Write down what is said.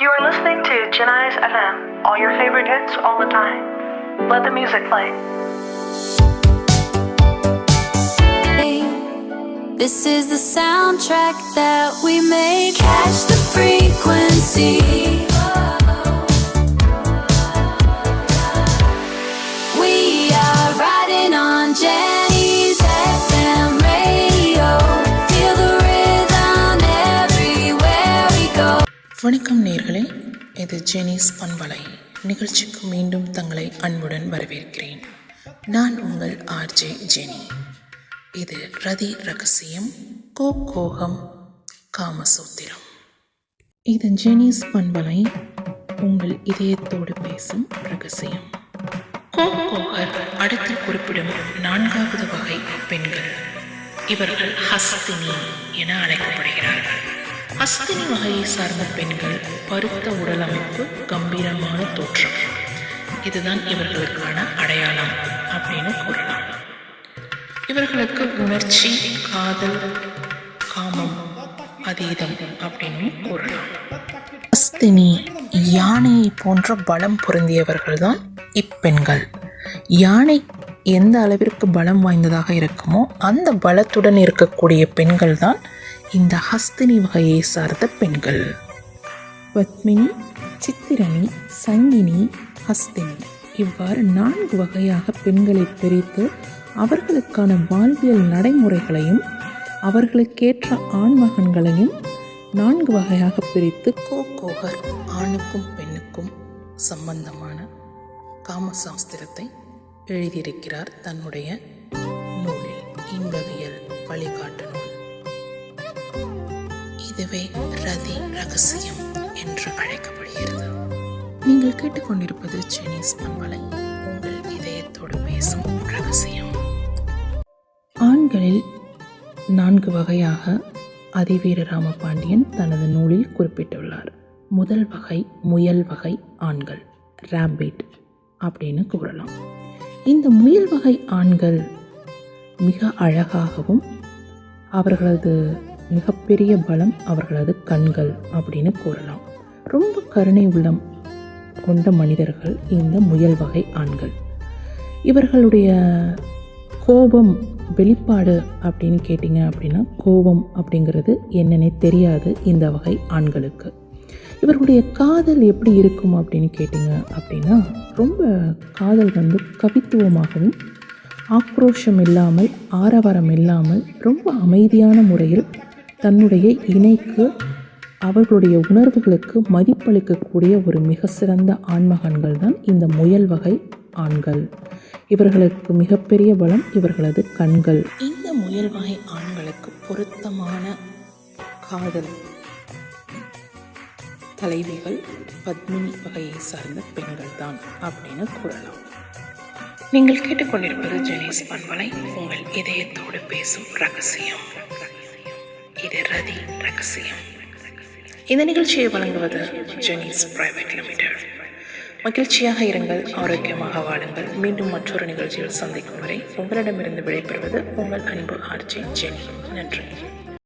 You are listening to Chennai's FM, all your favorite hits all the time. Let the music play. This is the soundtrack that we make. Catch the frequency. We are riding on Jenny's FM radio. Feel the rhythm everywhere we go. வணக்கம் நேயர்களே, இது ஜெனிஸ் பண்பலை நிகழ்ச்சிக்கு மீண்டும் தங்களை அன்புடன் வரவேற்கிறேன். நான் உங்கள் ஆர்ஜே ஜெனி. இது ரதி ரகசியம் கோகம் காமசூத்திரம். இது ஜெனிஸ் பண்பலை உங்கள் இதயத்தோடு பேசும் ரகசியம். கோகர் அடுத்து குறிப்பிடும் 4வது வகை பெண்கள். இவர்கள் ஹஸ்தினி என அழைக்கப்படுகிறார்கள். ஹஸ்தினி வகையை சார்ந்த பெண்கள் பருத்த உடல் அமைப்பு, கம்பீரமான தோற்றம், இதுதான் இவர்களுக்கான அடையாளம் அப்படின்னு கூறலாம். இவர்களுக்கு உணர்ச்சி, காதல், காமம் அதீதம் அப்படின்னு கூறலாம். ஹஸ்தினி யானையை போன்ற பலம் பொருந்தியவர்கள் தான் இப்பெண்கள். யானை எந்த அளவிற்கு பலம் வாய்ந்ததாக இருக்குமோ அந்த பலத்துடன் இருக்கக்கூடிய பெண்கள் தான் இந்த ஹஸ்தினி வகையை சார்ந்த பெண்கள். பத்மினி, சித்திரணி, சங்கினி, ஹஸ்தினி இவ்வாறு 4 வகையாக பெண்களை பிரித்து அவர்களுக்கான வாழ்வியல் நடைமுறைகளையும் அவர்களுக்கேற்ற ஆண்மகன்களையும் 4 வகையாக பிரித்து கோகர் ஆணுக்கும் பெண்ணுக்கும் சம்பந்தமான காமசாஸ்திரத்தை எழுதியிருக்கிறார் தன்னுடைய நூலில், இன்பவியல் வழிகாட்டு நூல். இதுவே ரதி ரகசியம் என்று அழைக்கப்படுகிறது. நீங்கள் கேட்டுக்கொண்டிருப்பது ஜெனிஸ் பண்பலை, உங்கள் இதயத்தோடு பேசும் ரகசியம். ஆண்களில் 4 வகையாக அதிவீர ராமபாண்டியன் தனது நூலில் குறிப்பிட்டுள்ளார். முதல் வகை முயல் வகை ஆண்கள், ராபிட் அப்படின்னு கூறலாம். இந்த முயல் வகை ஆண்கள் மிக அழகாகவும் அவர்களது மிகப்பெரிய பலம் அவர்களது கண்கள் அப்படின்னு கூறலாம். ரொம்ப கருணை உள்ளம் கொண்ட மனிதர்கள் இந்த முயல் வகை ஆண்கள். இவர்களுடைய கோபம் வெளிப்பாடு அப்படின்னு கேட்டிங்க அப்படின்னா, கோபம் அப்படிங்கிறது என்னன்னே தெரியாது இந்த வகை ஆண்களுக்கு. இவர்களுடைய காதல் எப்படி இருக்கும் அப்படின்னு கேட்டிங்க அப்படின்னா, ரொம்ப காதல் கவித்துவமாகவும் ஆக்ரோஷம் இல்லாமல், ஆரவாரம் இல்லாமல், ரொம்ப அமைதியான முறையில் தன்னுடைய இணைக்கு அவர்களுடைய உணர்வுகளுக்கு மதிப்பளிக்கக்கூடிய ஒரு மிக சிறந்த ஆண்மகன்கள் தான் இந்த முயல் வகை ஆண்கள். இவர்களுக்கு மிகப்பெரிய பலம் இவர்களது கண்கள். இந்த முயல் வகை ஆண்களுக்கு பொருத்தமான காதல் தலைவிகள் பத்மினி வகையை சார்ந்த பெண்கள் தான் அப்படின்னு கூறலாம். நீங்கள் கேட்டுக்கொண்டிருப்பது ஜெனிஸ் பண்பலை, உங்கள் இதயத்தோடு பேசும் ரகசியம். இது ரதி ரகசியம். இந்த நிகழ்ச்சியை வழங்குவது ஜெனிஸ் பிரைவேட் லிமிடெட். மகிழ்ச்சியாக இருங்கள், ஆரோக்கியமாக வாழுங்கள். மீண்டும் மற்றொரு நிகழ்ச்சியில் சந்திக்கும் வரை உங்களிடமிருந்து விடைபெறுவது உங்கள் அன்பு ஆர்ஜே ஜெனி. நன்றி.